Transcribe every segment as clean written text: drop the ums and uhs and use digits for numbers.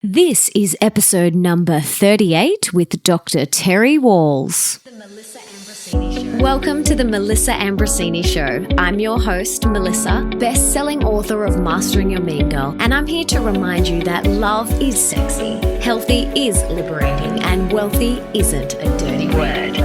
This is episode number 38 with Dr. Terry Wahls. Welcome to the Melissa Ambrosini Show. I'm your host, Melissa, best-selling author of Mastering Your Mean Girl, and I'm here to remind you that love is sexy, healthy is liberating, and wealthy isn't a dirty word.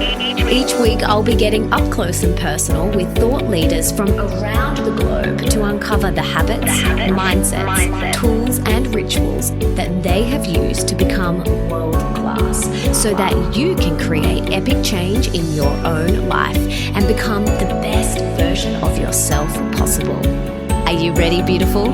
Each week, I'll be getting up close and personal with thought leaders from around the globe to uncover the habits, mindsets, tools, and rituals that they have used to become world-class so that you can create epic change in your own life and become the best version of yourself possible. Are you ready, beautiful?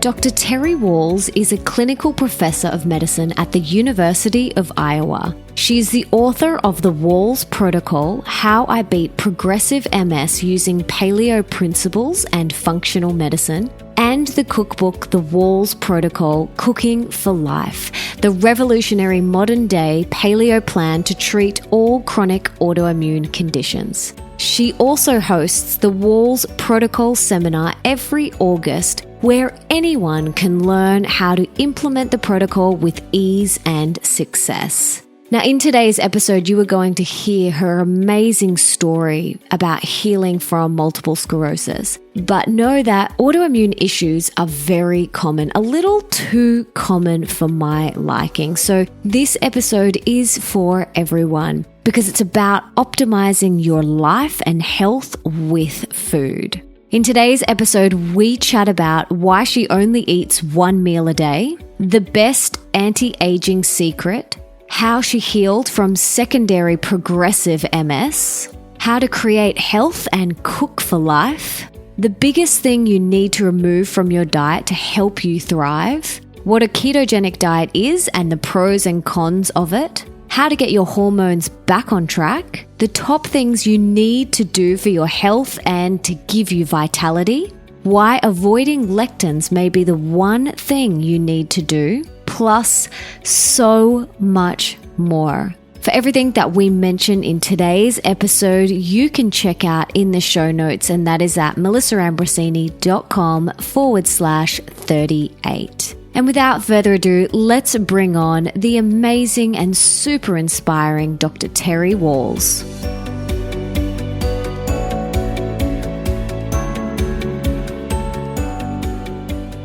Dr. Terry Wahls is a clinical professor of medicine at the University of Iowa. She is the author of the Wahls Protocol, How I Beat Progressive MS Using Paleo Principles and Functional Medicine, and the cookbook, The Wahls Protocol, Cooking for Life, the revolutionary modern-day paleo plan to treat all chronic autoimmune conditions. She also hosts the Wahls Protocol Seminar every August, where anyone can learn how to implement the protocol with ease and success. Now, in today's episode, you are going to hear her amazing story about healing from multiple sclerosis. But know that autoimmune issues are very common, a little too common for my liking. So this episode is for everyone because it's about optimizing your life and health with food. In today's episode, we chat about why she only eats one meal a day, the best anti-aging secret, how she healed from secondary progressive MS, how to create health and cook for life, the biggest thing you need to remove from your diet to help you thrive, what a ketogenic diet is and the pros and cons of it, how to get your hormones back on track, the top things you need to do for your health and to give you vitality, why avoiding lectins may be the one thing you need to do, plus so much more. For everything that we mention in today's episode, you can check out in the show notes, and that is at melissaambrosini.com/38. And without further ado, let's bring on the amazing and super inspiring Dr. Terry Wahls.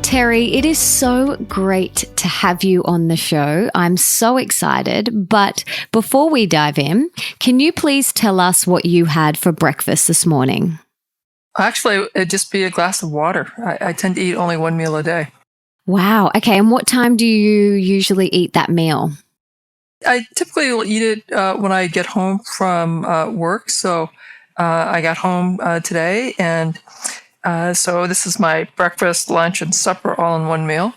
Terry, it is so great to have you on the show. I'm so excited. But before we dive in, can you please tell us what you had for breakfast this morning? Actually, it'd just be a glass of water. I tend to eat only one meal a day. Wow. Okay. And what time do you usually eat that meal? I typically will eat it when I get home from work. So I got home today, and so this is my breakfast, lunch, and supper all in one meal.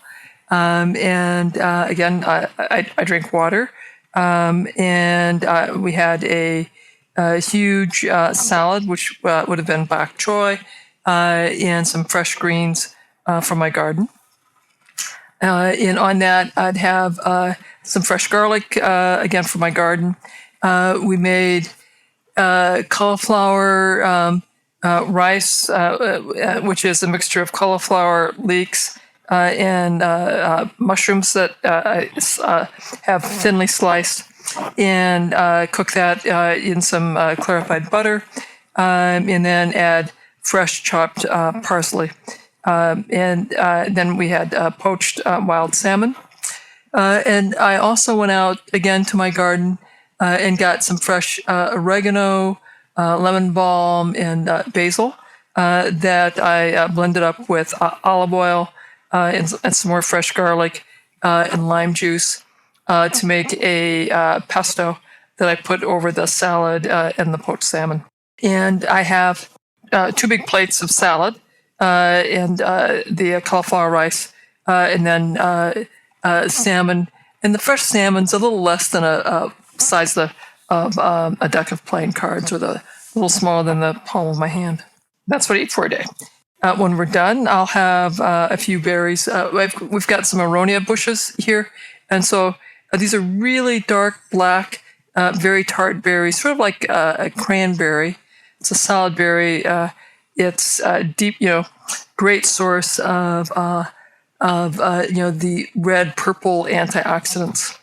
Again, I drink water. We had a huge salad, which would have been bok choy, and some fresh greens from my garden. And on that, I'd have some fresh garlic, again, from my garden. We made cauliflower rice, which is a mixture of cauliflower leeks and mushrooms that I have thinly sliced, and cook that in some clarified butter, and then add fresh chopped parsley. Then we had poached wild salmon. And I also went out again to my garden and got some fresh oregano, lemon balm, and basil that I blended up with olive oil and some more fresh garlic and lime juice to make a pesto that I put over the salad and the poached salmon. And I have 2 big plates of salad. And the cauliflower rice, and then salmon. And the fresh salmon's a little less than a size of a deck of playing cards, or a little smaller than the palm of my hand. That's what I eat for a day. When we're done, I'll have a few berries. We've got some aronia bushes here, and so these are really dark black, very tart berries, sort of like a cranberry. It's a solid berry. It's deep, great source of the red purple antioxidants.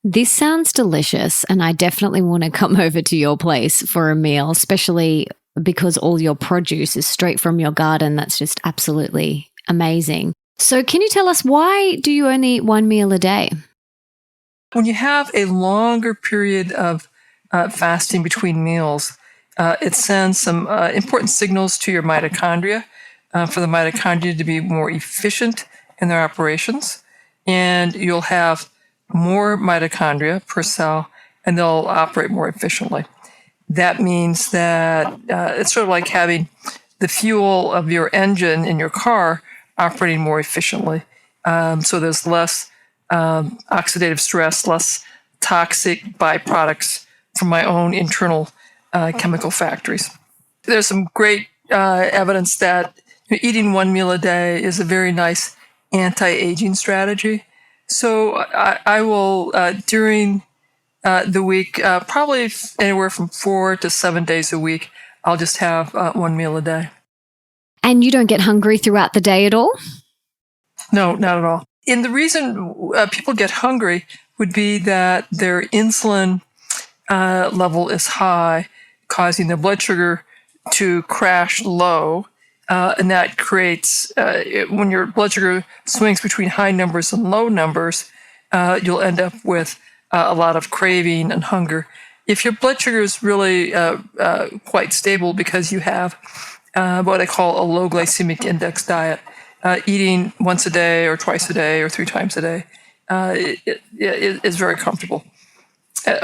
This sounds delicious, and I definitely want to come over to your place for a meal, especially because all your produce is straight from your garden. That's just absolutely amazing. So can you tell us, why do you only eat one meal a day? When you have a longer period of fasting between meals, it sends some important signals to your mitochondria for the mitochondria to be more efficient in their operations. And you'll have more mitochondria per cell, and they'll operate more efficiently. That means that it's sort of like having the fuel of your engine in your car operating more efficiently. So there's less oxidative stress, less toxic byproducts from my own internal chemical factories. There's some great evidence that eating one meal a day is a very nice anti-aging strategy. So I will, during the week, probably anywhere from 4 to 7 days a week, I'll just have one meal a day. And you don't get hungry throughout the day at all? No, not at all. And the reason people get hungry would be that their insulin level is high, causing their blood sugar to crash low. And that creates, when your blood sugar swings between high numbers and low numbers, you'll end up with a lot of craving and hunger. If your blood sugar is really quite stable because you have what I call a low glycemic index diet, eating once a day or twice a day or 3 times a day it is very comfortable.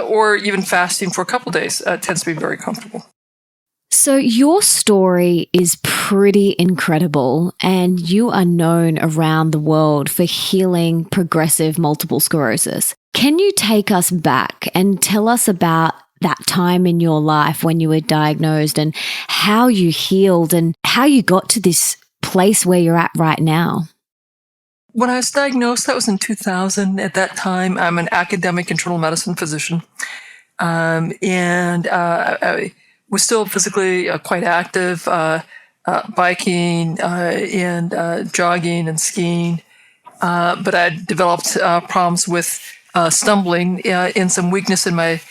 Or even fasting for a couple days tends to be very comfortable. So your story is pretty incredible, and you are known around the world for healing progressive multiple sclerosis. Can you take us back and tell us about that time in your life when you were diagnosed and how you healed and how you got to this place where you're at right now? When I was diagnosed, that was in 2000. At that time, I'm an academic internal medicine physician. And I was still physically quite active, biking and jogging and skiing. But I developed problems with stumbling and some weakness in my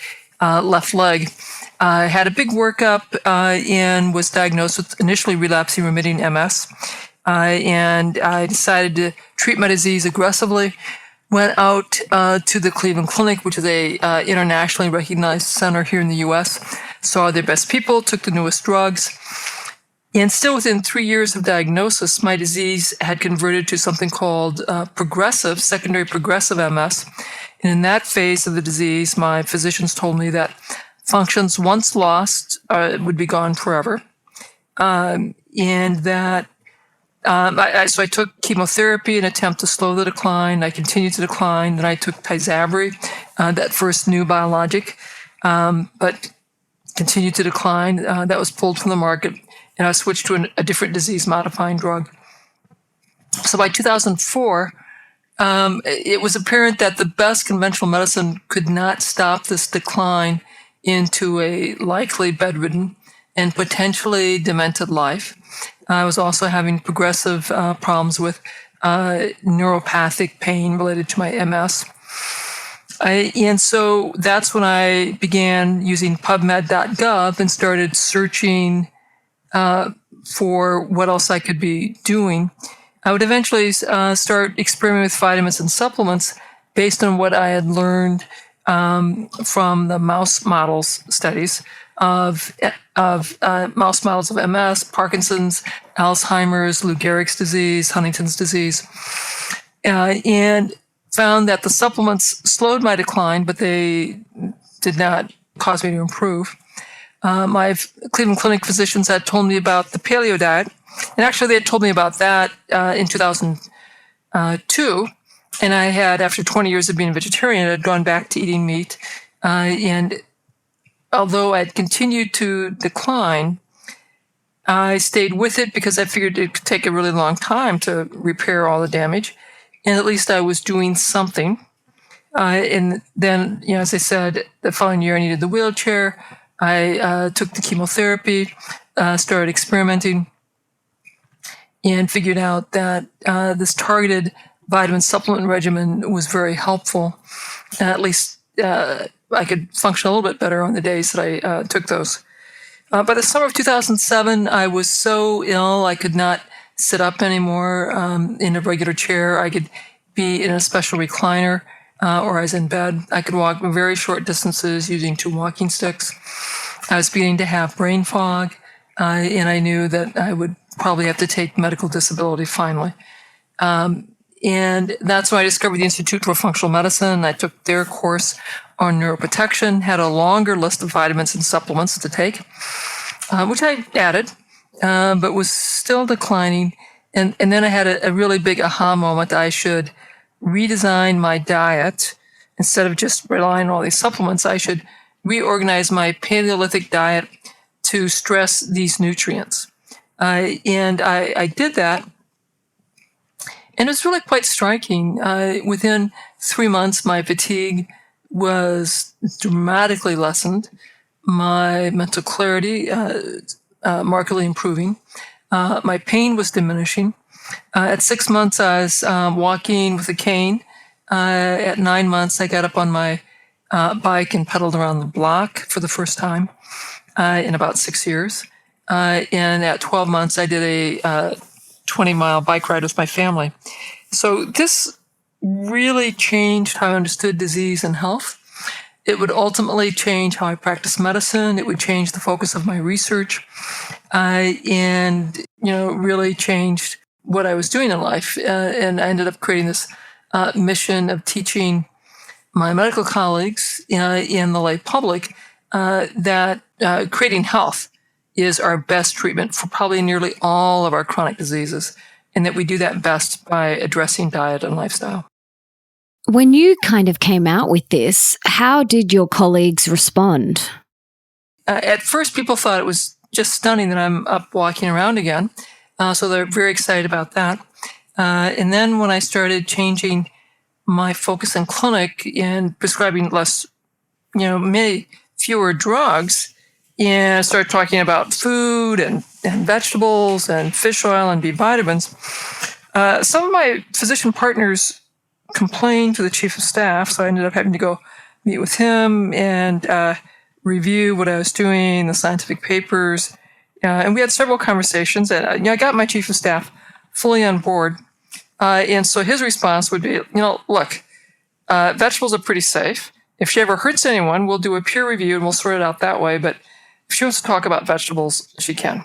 left leg. I had a big workup and was diagnosed with initially relapsing remitting MS. And I decided to treat my disease aggressively. Went out to the Cleveland Clinic, which is a internationally recognized center here in the U.S., saw their best people, took the newest drugs. And still within 3 years of diagnosis, my disease had converted to something called secondary progressive MS. And in that phase of the disease, my physicians told me that functions once lost would be gone forever. And that so I took chemotherapy in an attempt to slow the decline. I continued to decline. Then I took Tysabri, that first new biologic, but continued to decline. That was pulled from the market, and I switched to a different disease-modifying drug. So by 2004, it was apparent that the best conventional medicine could not stop this decline into a likely bedridden and potentially demented life. I was also having progressive problems with neuropathic pain related to my MS. And so that's when I began using PubMed.gov and started searching for what else I could be doing. I would eventually start experimenting with vitamins and supplements based on what I had learned from the mouse models studies of mouse models of MS, Parkinson's, Alzheimer's, Lou Gehrig's disease, Huntington's disease, and found that the supplements slowed my decline, but they did not cause me to improve. My Cleveland Clinic physicians had told me about the Paleo diet, and actually they had told me about that in 2002, and I had, after 20 years of being a vegetarian, I had gone back to eating meat, and although I had continued to decline, I stayed with it because I figured it could take a really long time to repair all the damage. And at least I was doing something. And then, as I said, the following year I needed the wheelchair. I took the chemotherapy. started experimenting and figured out that this targeted vitamin supplement regimen was very helpful. At least I could function a little bit better on the days that I took those. By the summer of 2007, I was so ill I could not sit up anymore in a regular chair. I could be in a special recliner or I was in bed. I could walk very short distances using 2 walking sticks. I was beginning to have brain fog, and I knew that I would probably have to take medical disability finally. And that's when I discovered the Institute for Functional Medicine. I took their course on neuroprotection, had a longer list of vitamins and supplements to take, which I added, but was still declining. And then I had a really big aha moment that I should redesign my diet. Instead of just relying on all these supplements, I should reorganize my Paleolithic diet to stress these nutrients. And I did that. And it was really quite striking. Within 3 months, my fatigue was dramatically lessened, my mental clarity markedly improving, my pain was diminishing. At 6 months, I was walking with a cane. At 9 months, I got up on my bike and pedaled around the block for the first time in about 6 years. And at 12 months, I did a 20-mile bike ride with my family. So this really changed how I understood disease and health. It would ultimately change how I practice medicine. It would change the focus of my research, and really changed what I was doing in life. And I ended up creating this mission of teaching my medical colleagues in the lay public that creating health is our best treatment for probably nearly all of our chronic diseases, and that we do that best by addressing diet and lifestyle. When you kind of came out with this, how did your colleagues respond? At first, people thought it was just stunning that I'm up walking around again, so they're very excited about that. And then when I started changing my focus in clinic and prescribing many fewer drugs, and I started talking about food and vegetables and fish oil and B vitamins, some of my physician partners complained to the chief of staff, so I ended up having to go meet with him and review what I was doing, the scientific papers, and we had several conversations. And I got my chief of staff fully on board, and so his response would be, look, vegetables are pretty safe. If she ever hurts anyone, we'll do a peer review and we'll sort it out that way. But if she wants to talk about vegetables, she can.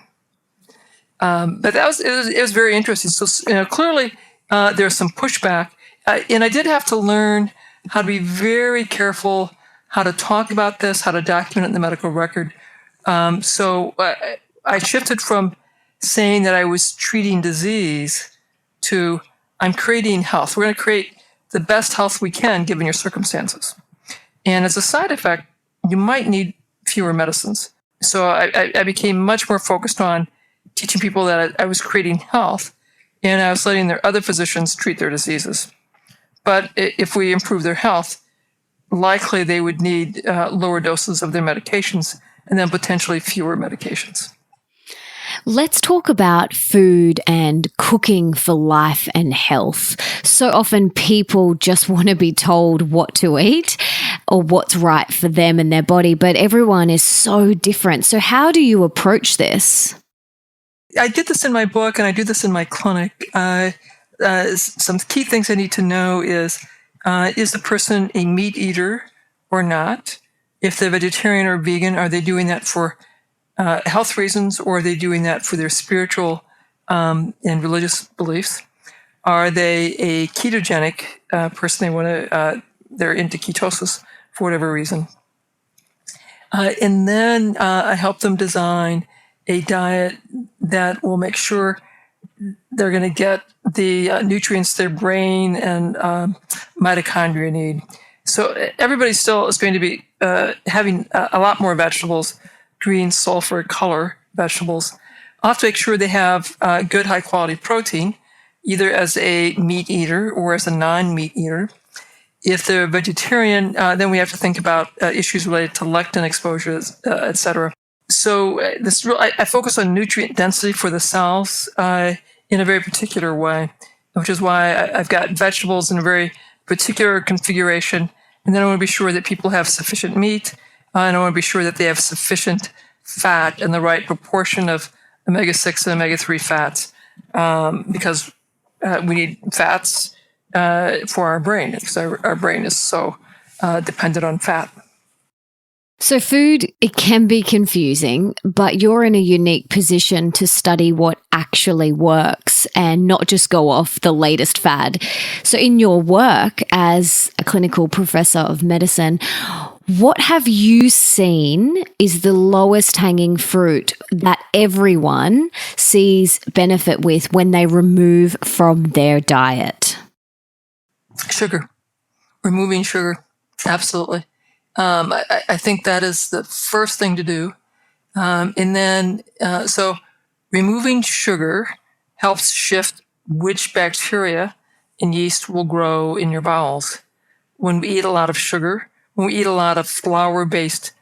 But it was very interesting. So clearly there's some pushback, and I did have to learn how to be very careful, how to talk about this, how to document it in the medical record. So I shifted from saying that I was treating disease to I'm creating health. We're going to create the best health we can given your circumstances. And as a side effect, you might need fewer medicines. So I became much more focused on teaching people that I was creating health, and I was letting their other physicians treat their diseases. But if we improve their health, likely they would need lower doses of their medications and then potentially fewer medications. Let's talk about food and cooking for life and health. So often people just want to be told what to eat or what's right for them and their body, but everyone is so different. So how do you approach this? I did this in my book and I do this in my clinic. Some key things I need to know is the person a meat eater or not? If they're vegetarian or vegan, are they doing that for health reasons, or are they doing that for their spiritual and religious beliefs? Are they a ketogenic person? They're into ketosis for whatever reason. And then I help them design a diet that will make sure they're going to get the nutrients their brain and mitochondria need. So everybody still is going to be having a lot more vegetables, green, sulfur, color vegetables. I'll have to make sure they have good, high-quality protein, either as a meat eater or as a non-meat eater. If they're vegetarian, then we have to think about issues related to lectin exposures, et cetera. I focus on nutrient density for the cells in a very particular way, which is why I've got vegetables in a very particular configuration. And then I want to be sure that people have sufficient meat, and I want to be sure that they have sufficient fat and the right proportion of omega-6 and omega-3 fats, because we need fats for our brain, because our brain is so dependent on fat. So food, it can be confusing, but you're in a unique position to study what actually works and not just go off the latest fad. So in your work as a clinical professor of medicine, what have you seen is the lowest hanging fruit that everyone sees benefit with when they remove from their diet? Sugar. Removing sugar. Absolutely. I think that is the first thing to do. And then, so removing sugar helps shift which bacteria and yeast will grow in your bowels. When we eat a lot of sugar, when we eat a lot of flour-based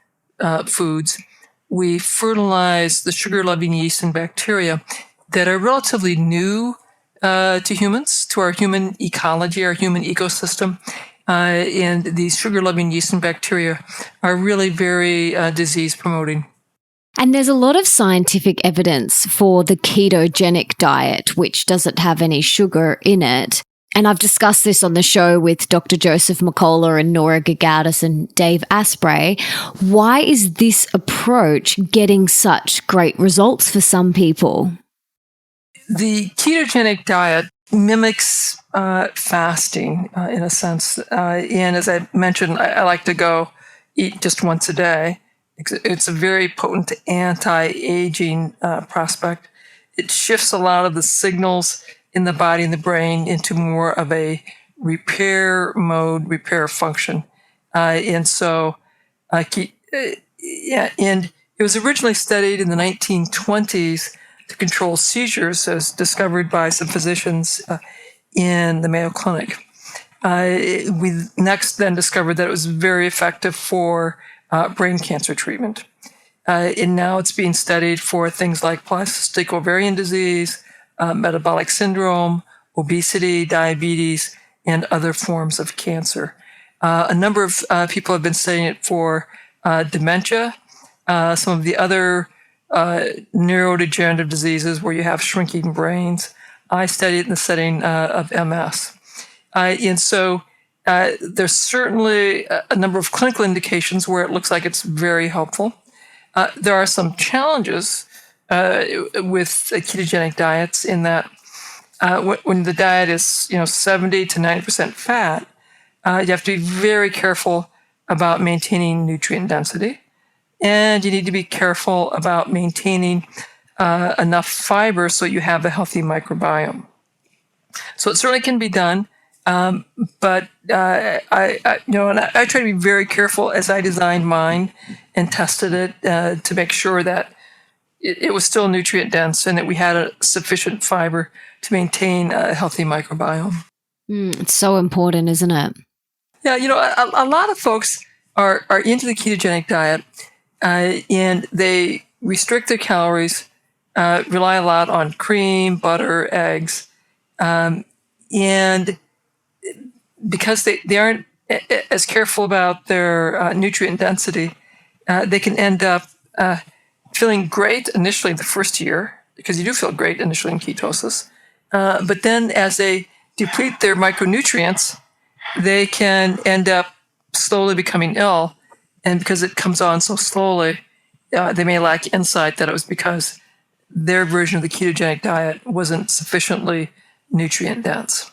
foods, we fertilize the sugar-loving yeast and bacteria that are relatively new to humans, to our human ecology, our human ecosystem. And these sugar-loving yeast and bacteria are really very disease-promoting. And there's a lot of scientific evidence for the ketogenic diet, which doesn't have any sugar in it. And I've discussed this on the show with Dr. Joseph McCullough and Nora Gagaudis and Dave Asprey. Why is this approach getting such great results for some people? The ketogenic diet mimics fasting in a sense. And as I mentioned, I like to go eat just once a day. It's a very potent anti-aging prospect. It shifts a lot of the signals in the body and the brain into more of a repair mode, repair function. And it was originally studied in the 1920s to control seizures, as discovered by some physicians in the Mayo Clinic. We next then discovered that it was very effective for brain cancer treatment. And now it's being studied for things like polycystic ovarian disease, metabolic syndrome, obesity, diabetes, and other forms of cancer. A number of people have been studying it for dementia, some of the other neurodegenerative diseases where you have shrinking brains. I studied it in the setting of MS. And so there's certainly a number of clinical indications where it looks like it's very helpful. There are some challenges with ketogenic diets in that when the diet is 70 to 90% fat, you have to be very careful about maintaining nutrient density. And you need to be careful about maintaining enough fiber so you have a healthy microbiome. So it certainly can be done, but I try to be very careful as I designed mine and tested it to make sure that it was still nutrient dense and that we had a sufficient fiber to maintain a healthy microbiome. It's so important, isn't it? Yeah, a lot of folks are into the ketogenic diet. And they restrict their calories, rely a lot on cream, butter, eggs. And because they aren't as careful about their nutrient density, they can end up feeling great initially the first year, because you do feel great initially in ketosis. But then as they deplete their micronutrients, they can end up slowly becoming ill. And because it comes on so slowly, they may lack insight that it was because their version of the ketogenic diet wasn't sufficiently nutrient dense.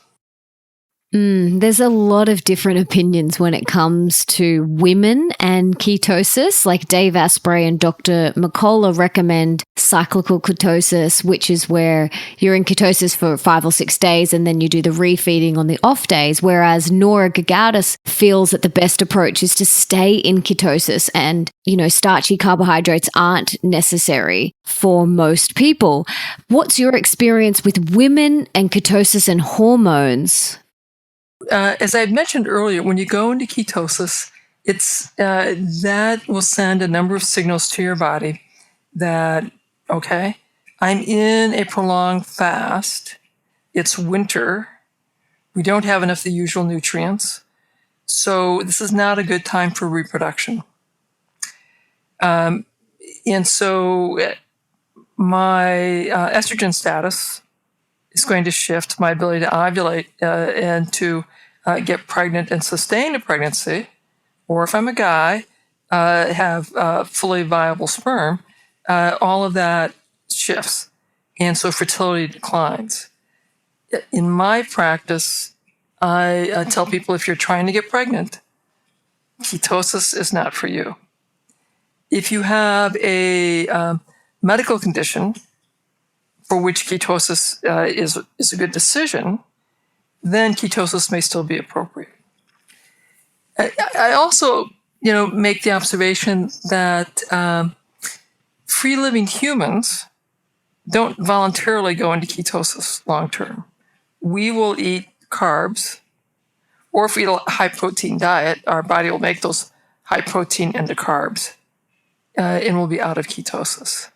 There's a lot of different opinions when it comes to women and ketosis. Like Dave Asprey and Dr. McCullough recommend cyclical ketosis, which is where you're in ketosis for 5 or 6 days and then you do the refeeding on the off days. Whereas Nora Gagaudis feels that the best approach is to stay in ketosis and, starchy carbohydrates aren't necessary for most people. What's your experience with women and ketosis and hormones? As I mentioned earlier, when you go into ketosis, it's that will send a number of signals to your body that, okay, I'm in a prolonged fast. It's winter. We don't have enough of the usual nutrients. So this is not a good time for reproduction. And so my estrogen status is going to shift, my ability to ovulate and to get pregnant and sustain a pregnancy, or if I'm a guy, have fully viable sperm, all of that shifts. And so fertility declines. In my practice, I tell people if you're trying to get pregnant, ketosis is not for you. If you have a medical condition for which ketosis is a good decision, then ketosis may still be appropriate. I also, make the observation that free living humans don't voluntarily go into ketosis long term. We will eat carbs, or if we eat a high protein diet, our body will make those high protein into carbs, and we'll be out of ketosis.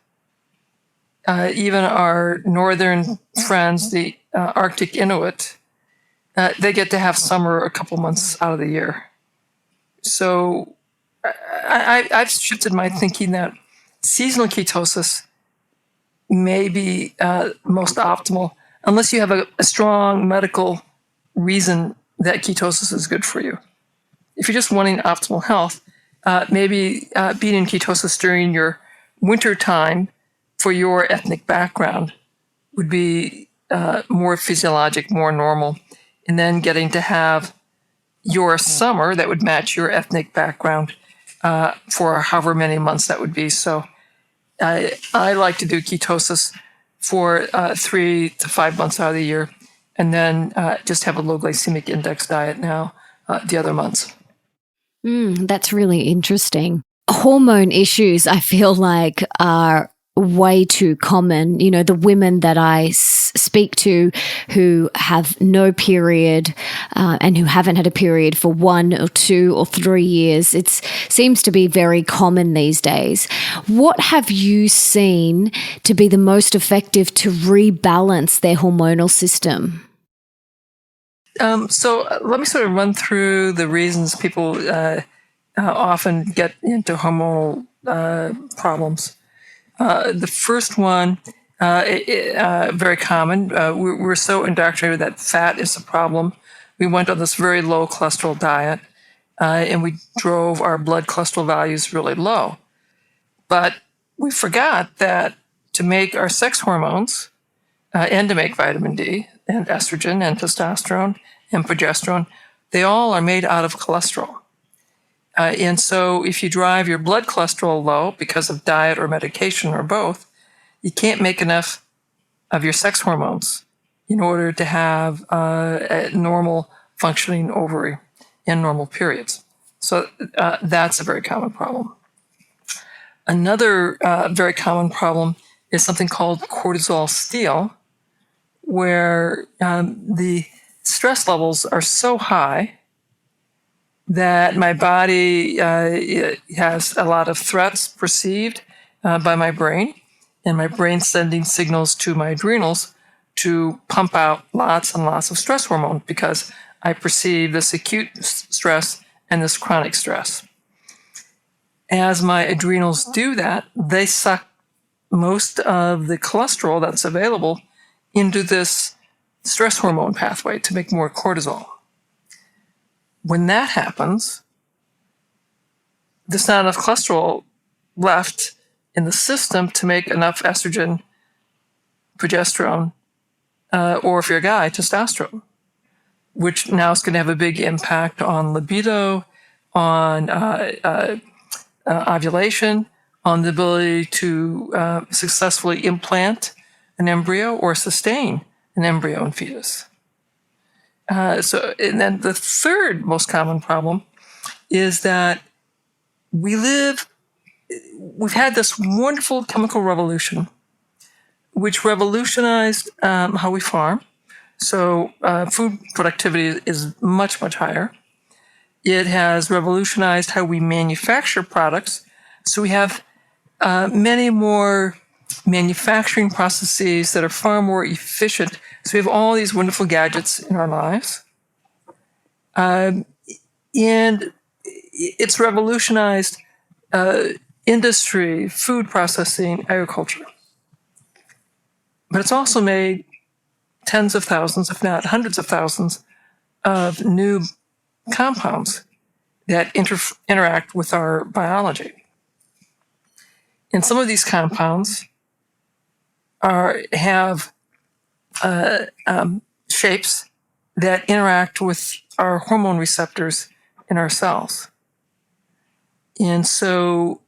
Even our northern friends, the Arctic Inuit, they get to have summer a couple months out of the year. So I've shifted my thinking that seasonal ketosis may be most optimal, unless you have a strong medical reason that ketosis is good for you. If you're just wanting optimal health, maybe being in ketosis during your winter time for your ethnic background would be more physiologic, more normal, and then getting to have your summer that would match your ethnic background for however many months that would be. So I like to do ketosis for 3 to 5 months out of the year, and then just have a low glycemic index diet now the other months. That's really interesting. Hormone issues, I feel like, are way too common. The women that I speak to who have no period and who haven't had a period for 1 or 2 or 3 years, it seems to be very common these days. What have you seen to be the most effective to rebalance their hormonal system? So let me sort of run through the reasons people often get into hormonal problems. The first one, very common, we're so indoctrinated that fat is a problem. We went on this very low cholesterol diet, and we drove our blood cholesterol values really low. But we forgot that to make our sex hormones and to make vitamin D and estrogen and testosterone and progesterone, they all are made out of cholesterol. And so if you drive your blood cholesterol low because of diet or medication or both, you can't make enough of your sex hormones in order to have a normal functioning ovary and normal periods. So that's a very common problem. Another very common problem is something called cortisol steal, where the stress levels are so high that my body has a lot of threats perceived by my brain, and my brain sending signals to my adrenals to pump out lots and lots of stress hormone because I perceive this acute stress and this chronic stress. As my adrenals do that, they suck most of the cholesterol that's available into this stress hormone pathway to make more cortisol. When that happens, there's not enough cholesterol left in the system to make enough estrogen, progesterone, or if you're a guy, testosterone, which now is going to have a big impact on libido, on ovulation, on the ability to successfully implant an embryo or sustain an embryo and fetus. And then the third most common problem is that we've had this wonderful chemical revolution, which revolutionized how we farm. So food productivity is much, much higher. It has revolutionized how we manufacture products. So we have many more manufacturing processes that are far more efficient. So we have all these wonderful gadgets in our lives. And it's revolutionized industry, food processing, agriculture. But it's also made tens of thousands, if not hundreds of thousands, of new compounds that interact with our biology. And some of these compounds have shapes that interact with our hormone receptors in our cells. And so,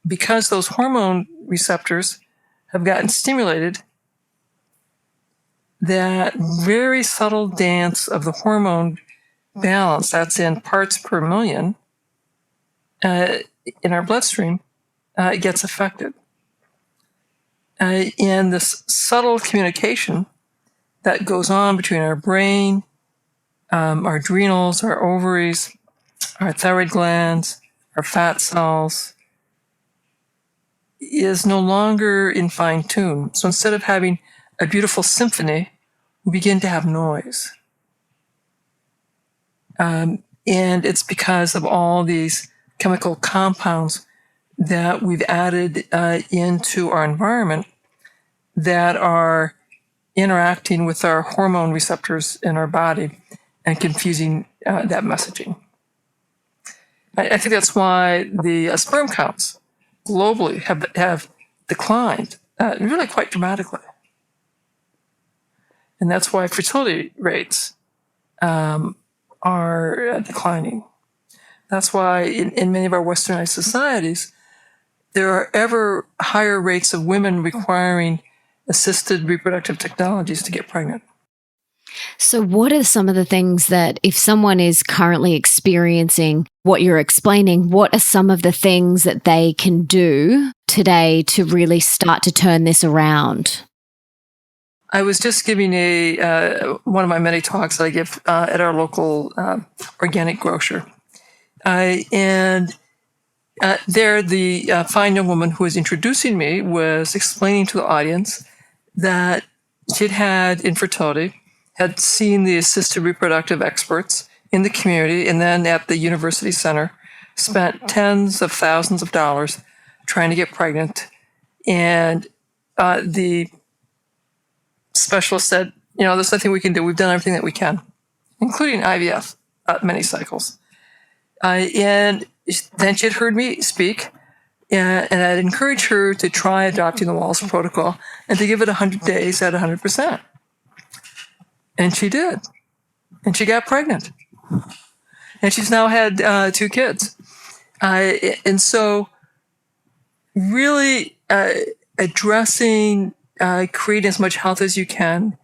because those hormone receptors have gotten stimulated, that very subtle dance of the hormone balance, that's in parts per million, in our bloodstream, gets affected. And this subtle communication that goes on between our brain, our adrenals, our ovaries, our thyroid glands, our fat cells, is no longer in fine tune. So instead of having a beautiful symphony, we begin to have noise. And it's because of all these chemical compounds that we've added into our environment that are interacting with our hormone receptors in our body and confusing that messaging. I think that's why the sperm counts globally have declined really quite dramatically. And that's why fertility rates are declining. That's why in many of our westernized societies, there are ever higher rates of women requiring assisted reproductive technologies to get pregnant. So what are some of the things that, if someone is currently experiencing what you're explaining, what are some of the things that they can do today to really start to turn this around? I was just giving one of my many talks that I give at our local organic grocer. And there, the fine young woman who was introducing me was explaining to the audience that she'd had infertility, had seen the assisted reproductive experts in the community and then at the university center, spent tens of thousands of dollars trying to get pregnant. And the specialist said, there's nothing we can do. We've done everything that we can, including IVF, many cycles. And then she had heard me speak, and I'd encouraged her to try adopting the Wahls protocol and to give it 100 days at 100%. And she did. And she got pregnant. And she's now had 2 kids. And so really addressing creating as much health as you can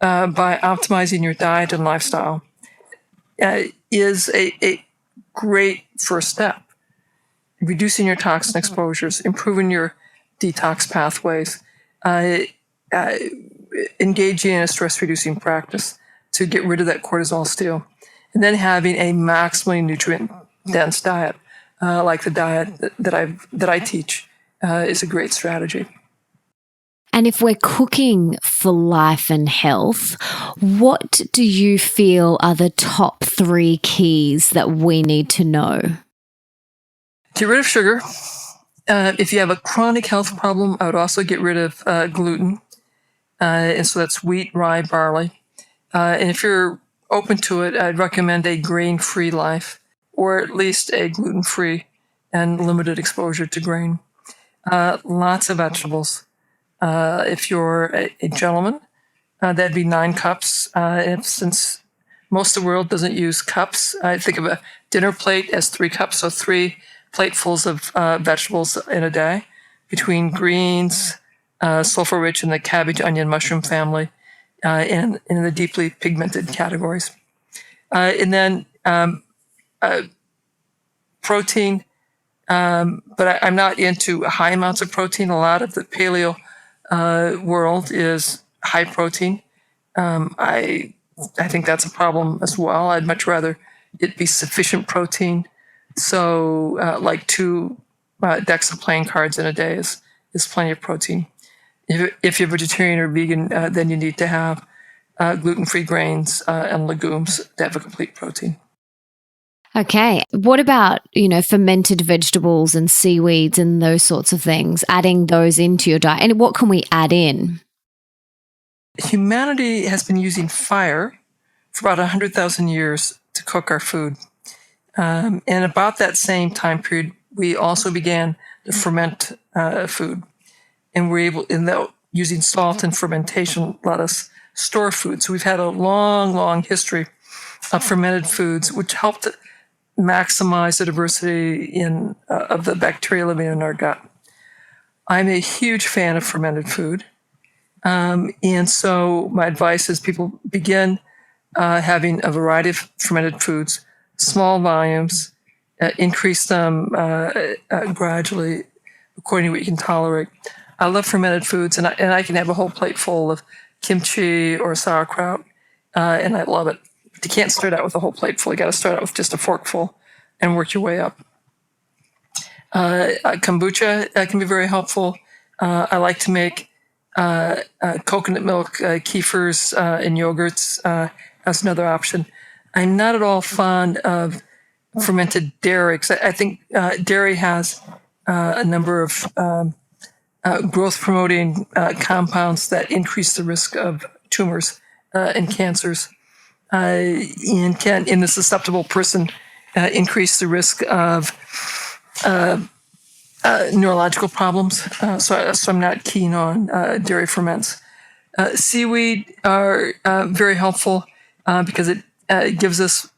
by optimizing your diet and lifestyle is a great first step. Reducing your toxin exposures, improving your detox pathways, engaging in a stress-reducing practice to get rid of that cortisol steal, and then having a maximally nutrient-dense diet, like the diet that I teach, is a great strategy. And if we're cooking for life and health, what do you feel are the top 3 keys that we need to know? Get rid of sugar. If you have a chronic health problem, I would also get rid of gluten. And so that's wheat, rye, barley. And if you're open to it, I'd recommend a grain-free life, or at least a gluten-free and limited exposure to grain. Lots of vegetables. If you're a gentleman, that'd be 9 cups. Since most of the world doesn't use cups, I think of a dinner plate as 3 cups, so 3 platefuls of vegetables in a day, between greens, sulfur-rich in the cabbage, onion, mushroom family, and in the deeply pigmented categories. And then protein, but I'm not into high amounts of protein. A lot of the paleo world is high protein. I think that's a problem as well. I'd much rather it be sufficient protein. So like 2 decks of playing cards in a day is plenty of protein. If you're vegetarian or vegan, then you need to have gluten-free grains and legumes to have a complete protein. Okay. What about, fermented vegetables and seaweeds and those sorts of things, adding those into your diet? And what can we add in? Humanity has been using fire for about 100,000 years to cook our food. And about that same time period, we also began to ferment food. And we're able, using salt and fermentation, let us store food. So we've had a long, long history of fermented foods, which helped maximize the diversity of the bacteria living in our gut. I'm a huge fan of fermented food. And so my advice is people begin having a variety of fermented foods, small volumes, increase them gradually according to what you can tolerate. I love fermented foods, and I can have a whole plate full of kimchi or sauerkraut, and I love it. But you can't start out with a whole plate full. You got to start out with just a forkful and work your way up. Kombucha can be very helpful. I like to make coconut milk, kefirs, and yogurts as another option. I'm not at all fond of fermented dairy because I think dairy has a number of growth-promoting compounds that increase the risk of tumors and cancers, and can, in the susceptible person, increase the risk of neurological problems. So I'm not keen on dairy ferments. Seaweed are very helpful because it gives us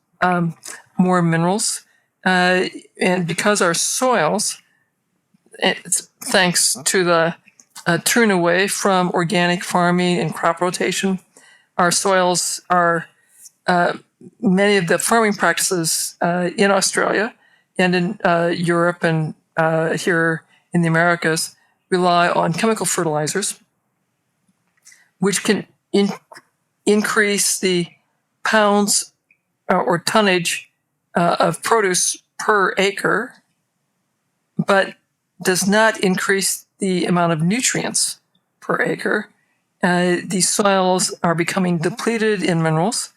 more minerals, and because our soils, it's thanks to the turn away from organic farming and crop rotation, our soils are many of the farming practices in Australia and in Europe and here in the Americas rely on chemical fertilizers, which can increase the pounds or tonnage of produce per acre, but does not increase the amount of nutrients per acre. These soils are becoming depleted in minerals,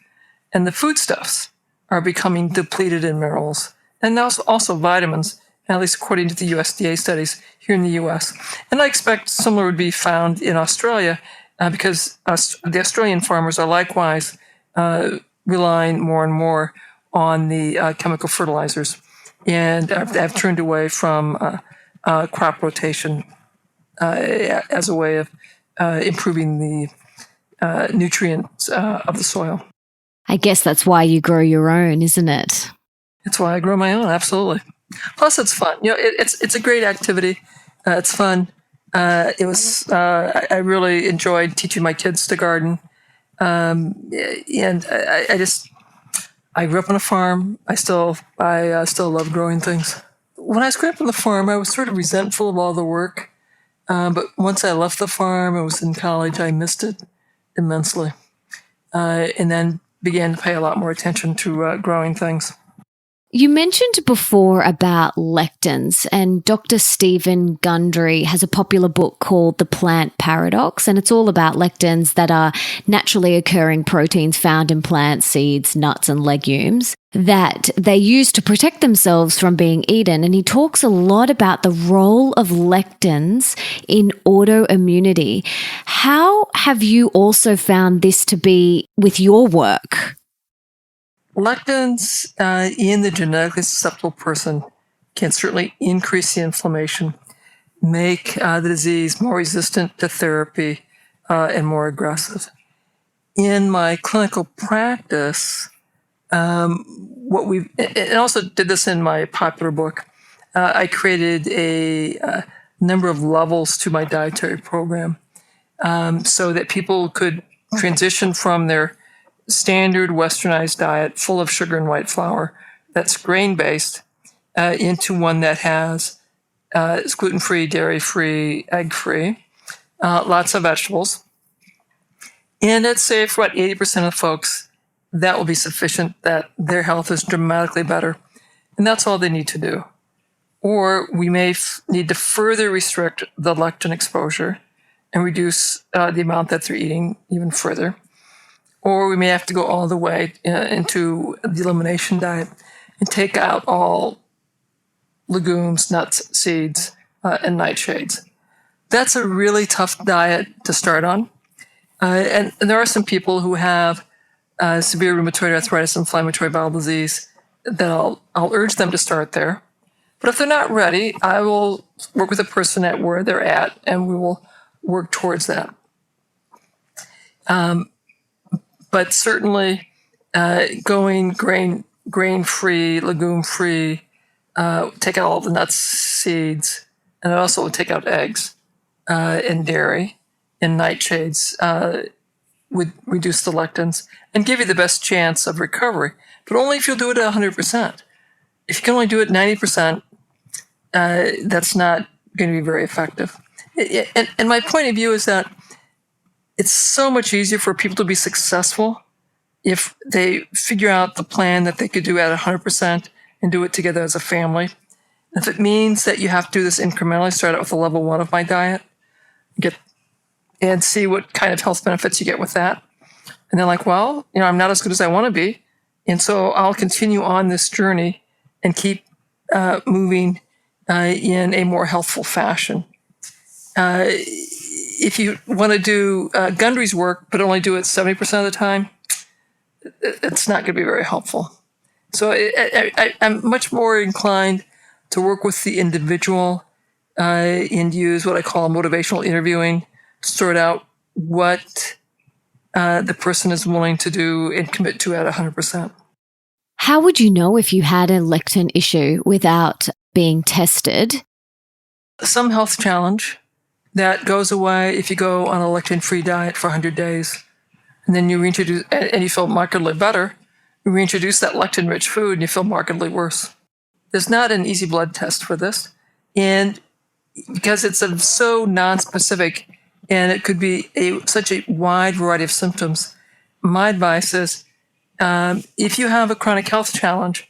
and the foodstuffs are becoming depleted in minerals, and also vitamins, at least according to the USDA studies here in the US. And I expect similar would be found in Australia because the Australian farmers are likewise relying more and more on the chemical fertilizers and have turned away from crop rotation as a way of improving the nutrients of the soil. I guess that's why you grow your own, isn't it? That's why I grow my own, absolutely. Plus, it's fun. It's a great activity. It's fun. I really enjoyed teaching my kids to garden, and I grew up on a farm. I still love growing things. When I was growing up on the farm, I was sort of resentful of all the work. But once I left the farm, I was in college, I missed it immensely. And then began to pay a lot more attention to growing things. You mentioned before about lectins, and Dr. Stephen Gundry has a popular book called The Plant Paradox, and it's all about lectins that are naturally occurring proteins found in plants, seeds, nuts, and legumes that they use to protect themselves from being eaten. And he talks a lot about the role of lectins in autoimmunity. How have you also found this to be with your work? Lectins in the genetically susceptible person can certainly increase the inflammation, make the disease more resistant to therapy and more aggressive. In my clinical practice, and also did this in my popular book, I created a number of levels to my dietary program so that people could transition from their standard westernized diet full of sugar and white flour that's grain-based into one that is gluten-free, dairy-free, egg-free, lots of vegetables. And I'd say for about 80% of folks, that will be sufficient, that their health is dramatically better. And that's all they need to do. or we may need to further restrict the lectin exposure and reduce the amount that they're eating even further. Or we may have to go all the way into the elimination diet and take out all legumes, nuts, seeds, and nightshades. That's a really tough diet to start on. And there are some people who have severe rheumatoid arthritis, inflammatory bowel disease, that I'll urge them to start there. But if they're not ready, I will work with a person at where they're at, and we will work towards that. But certainly going grain-free, legume-free, take out all the nuts, seeds, and also take out eggs and dairy and nightshades would reduce the lectins and give you the best chance of recovery, but only if you'll do it at 100%. If you can only do it 90%, that's not going to be very effective. And my point of view is that it's so much easier for people to be successful if they figure out the plan that they could do at 100% and do it together as a family. If it means that you have to do this incrementally, start out with a level 1 of my diet, and see what kind of health benefits you get with that. And then well, I'm not as good as I want to be. And so I'll continue on this journey and keep moving in a more healthful fashion. If you want to do Gundry's work, but only do it 70% of the time, it's not going to be very helpful. So I'm much more inclined to work with the individual and use what I call motivational interviewing, sort out what the person is willing to do and commit to at 100%. How would you know if you had a lectin issue without being tested? Some health challenge that goes away if you go on a lectin-free diet for 100 days, and then you reintroduce, and you feel markedly better. You reintroduce that lectin-rich food, and you feel markedly worse. There's not an easy blood test for this, and because it's so non-specific, and it could be such a wide variety of symptoms, my advice is if you have a chronic health challenge,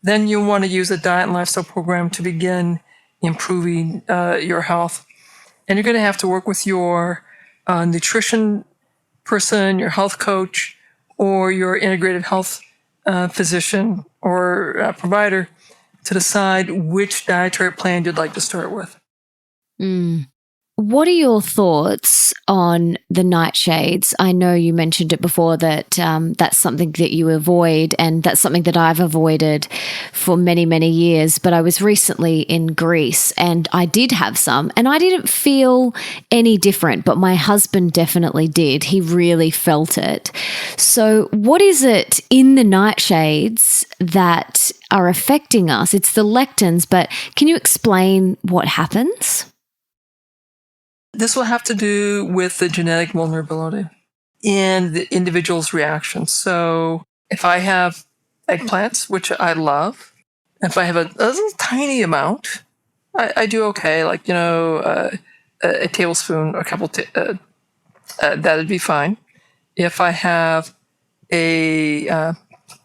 then you want to use a diet and lifestyle program to begin improving your health. And you're going to have to work with your nutrition person, your health coach, or your integrated health physician or provider to decide which dietary plan you'd like to start with. What are your thoughts on the nightshades? I know you mentioned it before that that's something that you avoid, and that's something that I've avoided for many, many years. But I was recently in Greece and I did have some, and I didn't feel any different, but my husband definitely did. He really felt it. So what is it in the nightshades that are affecting us? It's the lectins, but can you explain what happens? This will have to do with the genetic vulnerability and the individual's reactions. So if I have eggplants, which I love, if I have a little tiny amount, I do okay. A tablespoon or a couple, that'd be fine. If I have a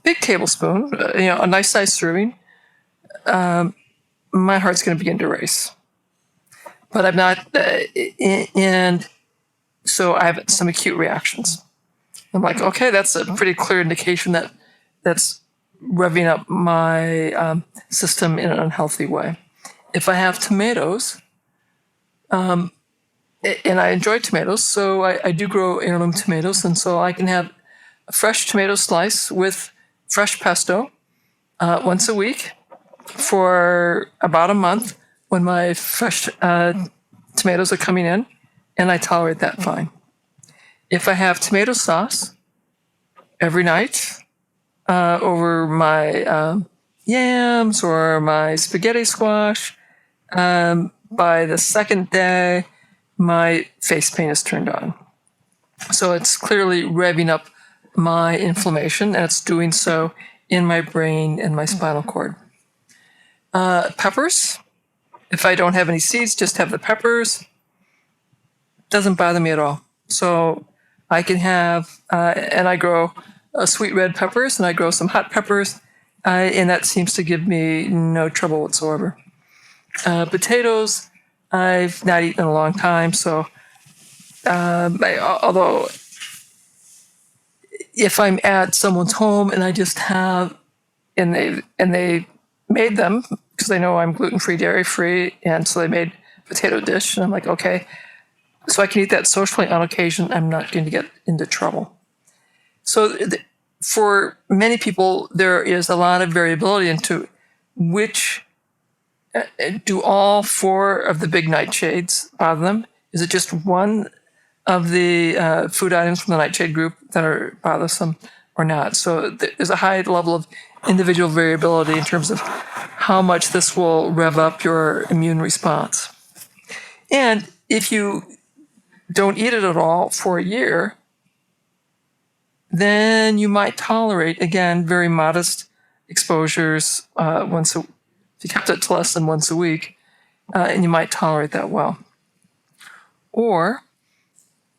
big tablespoon, a nice size serving, my heart's going to begin to race. But I'm not, and so I have some acute reactions. I'm like, okay, that's a pretty clear indication that that's revving up my system in an unhealthy way. If I have tomatoes, and I enjoy tomatoes, so I do grow heirloom tomatoes, and so I can have a fresh tomato slice with fresh pesto once a week for about a month when my fresh tomatoes are coming in, and I tolerate that fine. If I have tomato sauce every night over my yams or my spaghetti squash, by the second day, my face paint is turned on. So it's clearly revving up my inflammation, and it's doing so in my brain and my spinal cord. Peppers, if I don't have any seeds, just have the peppers, doesn't bother me at all. So I can have, and I grow sweet red peppers, and I grow some hot peppers, and that seems to give me no trouble whatsoever. Potatoes, I've not eaten in a long time, so although if I'm at someone's home and I just have, and they made them because they know I'm gluten-free, dairy-free, and so they made potato dish, and I'm like, okay, so I can eat that socially on occasion. I'm not going to get into trouble. So for many people, there is a lot of variability into which, do all 4 of the big nightshades bother them? Is it just one of the food items from the nightshade group that are bothersome or not? So there's a high level of individual variability in terms of how much this will rev up your immune response. And if you don't eat it at all for a year, then you might tolerate, again, very modest exposures if you kept it to less than once a week, and you might tolerate that well. Or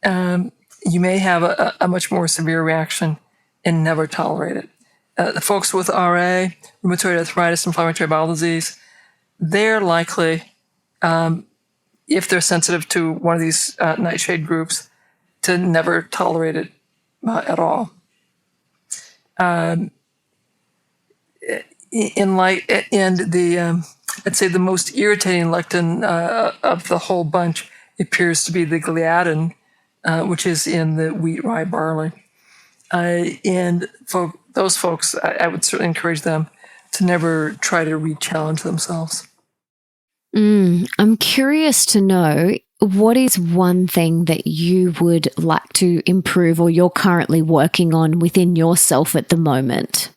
you may have a much more severe reaction and never tolerate it. The folks with RA, rheumatoid arthritis, inflammatory bowel disease, they're likely, if they're sensitive to one of these nightshade groups, to never tolerate it at all. I'd say the most irritating lectin of the whole bunch appears to be the gliadin, which is in the wheat, rye, barley. And for those folks, I would certainly encourage them to never try to re-challenge themselves. I'm curious to know, what is one thing that you would like to improve or you're currently working on within yourself at the moment?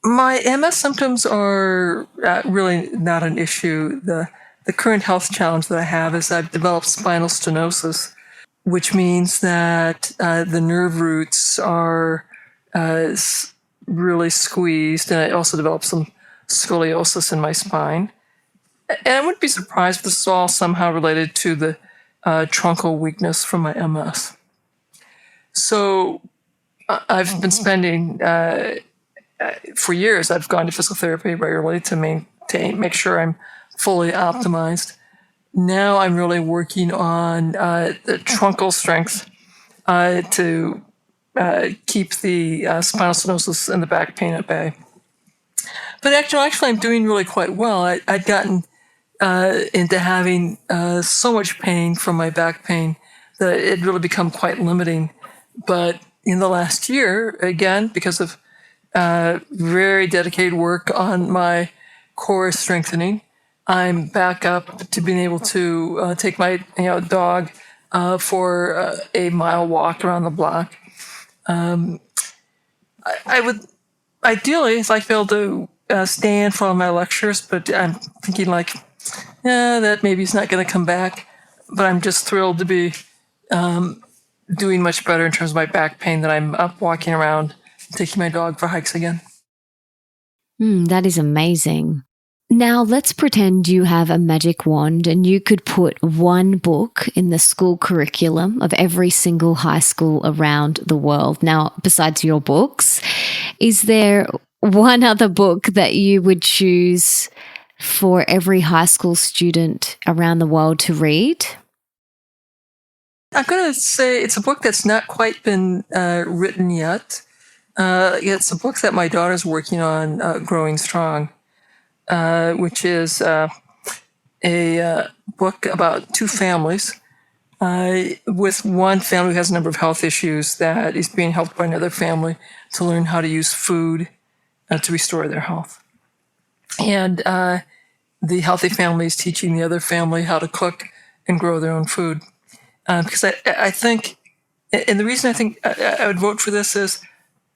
My MS symptoms are really not an issue. The current health challenge that I have is I've developed spinal stenosis, which means that the nerve roots are really squeezed, and I also developed some scoliosis in my spine. And I wouldn't be surprised if this is all somehow related to the truncal weakness from my MS. So I've been spending, for years, I've gone to physical therapy regularly to make sure I'm fully optimized. Now I'm really working on the truncal strength to keep the spinal stenosis and the back pain at bay. But actually I'm doing really quite well. I'd gotten into having so much pain from my back pain that it really become quite limiting. But in the last year, again, because of very dedicated work on my core strengthening, I'm back up to being able to take my dog for a mile walk around the block. I would ideally like to be able to stay in for all my lectures, but I'm thinking that maybe it's not going to come back. But I'm just thrilled to be doing much better in terms of my back pain, that I'm up walking around, taking my dog for hikes again. That is amazing. Now, let's pretend you have a magic wand and you could put one book in the school curriculum of every single high school around the world. Now, besides your books, is there one other book that you would choose for every high school student around the world to read? I'm going to say it's a book that's not quite been written yet. It's a book that my daughter's working on, Growing Strong, which is a book about 2 families, with one family who has a number of health issues that is being helped by another family to learn how to use food to restore their health. And the healthy family is teaching the other family how to cook and grow their own food. Because I think, and the reason I think I would vote for this is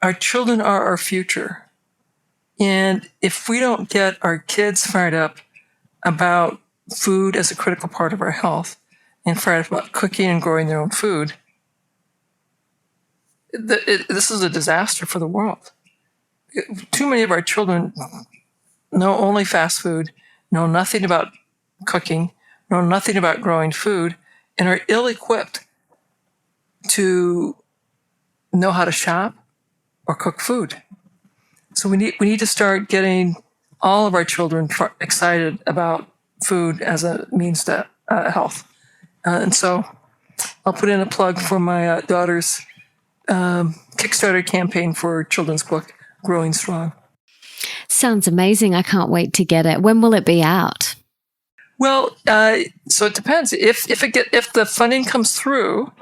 our children are our future. And if we don't get our kids fired up about food as a critical part of our health and fired up about cooking and growing their own food, this is a disaster for the world. Too many of our children know only fast food, know nothing about cooking, know nothing about growing food, and are ill-equipped to know how to shop or cook food. So we need to start getting all of our children excited about food as a means to health. And so I'll put in a plug for my daughter's Kickstarter campaign for children's book, Growing Strong. Sounds amazing. I can't wait to get it. When will it be out? Well, so it depends. If the funding comes through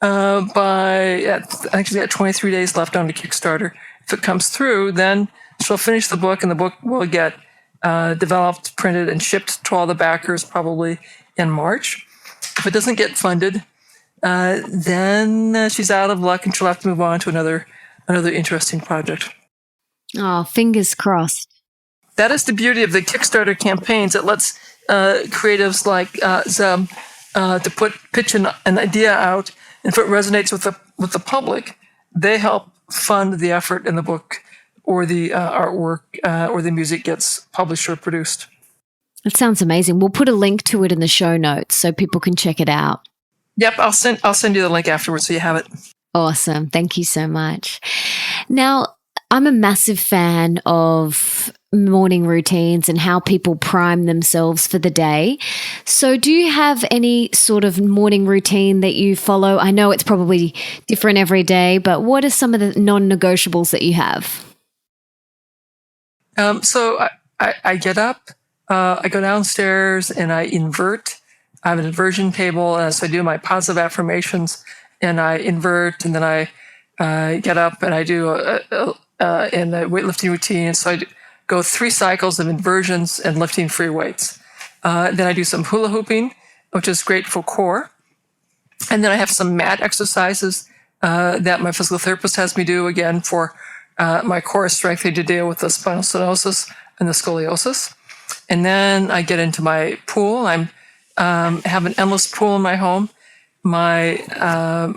I think she's got 23 days left on the Kickstarter. If it comes through, then she'll finish the book, and the book will get developed, printed, and shipped to all the backers probably in March. If it doesn't get funded, then she's out of luck, and she'll have to move on to another interesting project. Oh, fingers crossed. That is the beauty of the Kickstarter campaigns. It lets creatives like Zeb to pitch an idea out, and if it resonates with the public, they help fund the effort in the book, or the artwork, or the music gets published or produced. It sounds amazing. We'll put a link to it in the show notes so people can check it out. Yep, I'll send you the link afterwards so you have it. Awesome. Thank you so much. Now, I'm a massive fan of morning routines and how people prime themselves for the day. So do you have any sort of morning routine that you follow? I know it's probably different every day, but what are some of the non-negotiables that you have? So I get up, I go downstairs, and I invert. I have an inversion table, so I do my positive affirmations, and I invert, and then I get up and I do a weightlifting routine. So I go 3 cycles of inversions and lifting free weights. Then I do some hula hooping, which is great for core. And then I have some mat exercises that my physical therapist has me do, again, for my core strengthening to deal with the spinal stenosis and the scoliosis. And then I get into my pool. I have an endless pool in my home. My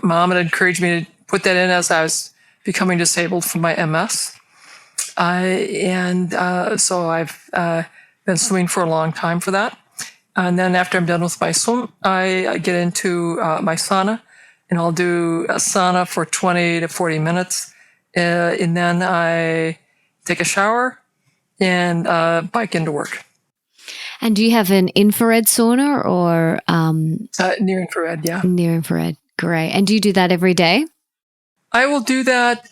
mom had encouraged me to put that in as I was becoming disabled from my MS. So I've been swimming for a long time for that. And then after I'm done with my swim, I get into my sauna, and I'll do a sauna for 20 to 40 minutes. And then I take a shower and bike into work. And do you have an infrared sauna or? Near infrared, yeah. Near infrared, great. And do you do that every day? I will do that.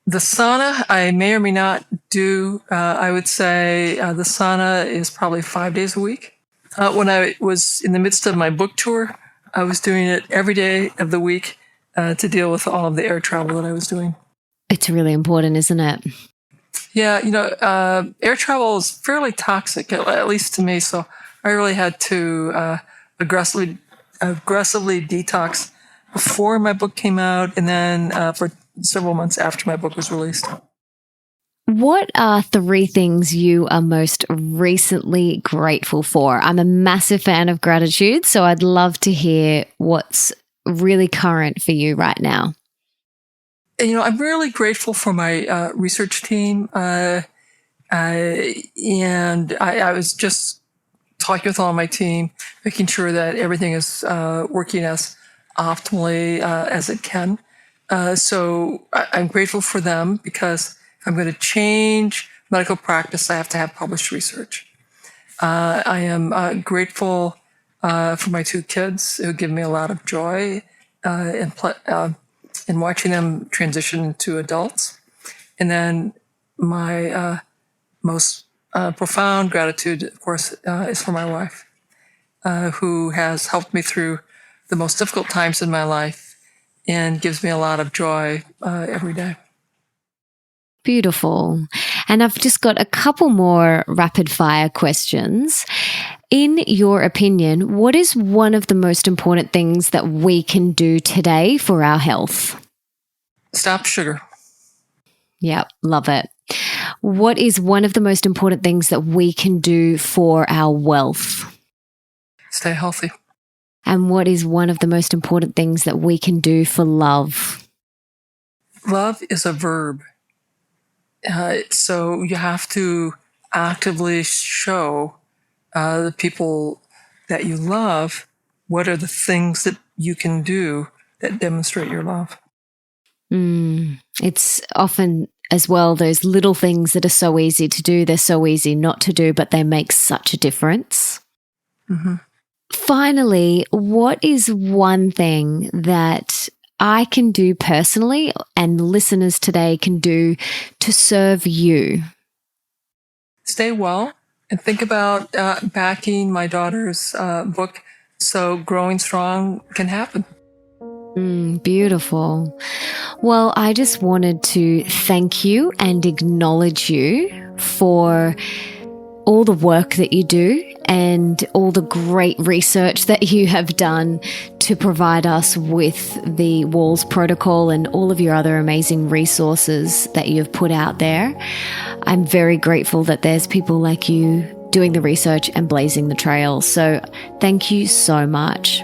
The sauna, I may or may not do. I would say the sauna is probably 5 days a week. When I was in the midst of my book tour, I was doing it every day of the week to deal with all of the air travel that I was doing. It's really important, isn't it? Yeah, air travel is fairly toxic, at least to me. So I really had to aggressively detox before my book came out, and then for several months after my book was released. What are 3 things you are most recently grateful for? I'm a massive fan of gratitude, so I'd love to hear what's really current for you right now. I'm really grateful for my research team. And I was just talking with all my team, making sure that everything is working as optimally as it can. So I'm grateful for them, because if I'm going to change medical practice, I have to have published research. I am grateful for my 2 kids, who give me a lot of joy in watching them transition into adults. And then my most profound gratitude, of course, is for my wife, who has helped me through the most difficult times in my life and gives me a lot of joy every day. Beautiful. And I've just got a couple more rapid fire questions. In your opinion, what is one of the most important things that we can do today for our health? Stop sugar. Yep, love it. What is one of the most important things that we can do for our wealth? Stay healthy. And what is one of the most important things that we can do for love? Love is a verb. So you have to actively show the people that you love what are the things that you can do that demonstrate your love. It's often as well, those little things that are so easy to do, they're so easy not to do, but they make such a difference. Mm-hmm. Finally, what is one thing that I can do personally and listeners today can do to serve you? Stay well and think about backing my daughter's book so growing strong can happen. Beautiful. Well, I just wanted to thank you and acknowledge you for all the work that you do and all the great research that you have done to provide us with the Wahls protocol and all of your other amazing resources that you've put out there. I'm very grateful that there's people like you doing the research and blazing the trail. So thank you so much.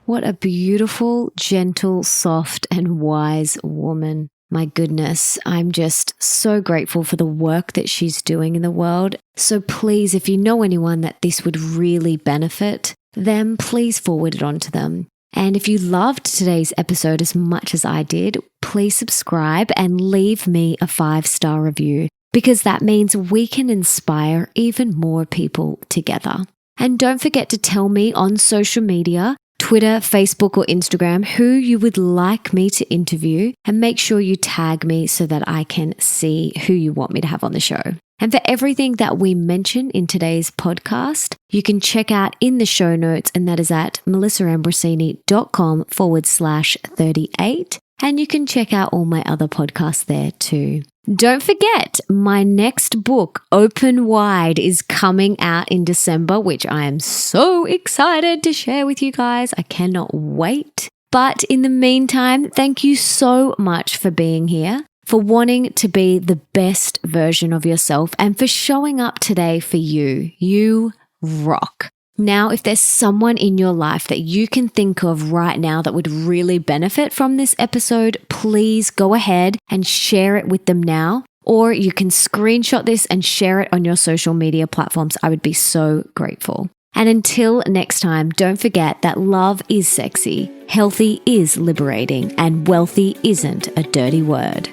What a beautiful, gentle, soft, and wise woman. My goodness, I'm just so grateful for the work that she's doing in the world. So please, if you know anyone that this would really benefit them, please forward it on to them. And if you loved today's episode as much as I did, please subscribe and leave me a 5-star review, because that means we can inspire even more people together. And don't forget to tell me on social media, Twitter, Facebook, or Instagram, who you would like me to interview, and make sure you tag me so that I can see who you want me to have on the show. And for everything that we mention in today's podcast, you can check out in the show notes, and that is at melissaambrosini.com/38. And you can check out all my other podcasts there too. Don't forget, my next book, Open Wide, is coming out in December, which I am so excited to share with you guys. I cannot wait. But in the meantime, thank you so much for being here, for wanting to be the best version of yourself, and for showing up today for you. You rock. Now, if there's someone in your life that you can think of right now that would really benefit from this episode, please go ahead and share it with them now. Or you can screenshot this and share it on your social media platforms. I would be so grateful. And until next time, don't forget that love is sexy, healthy is liberating, and wealthy isn't a dirty word.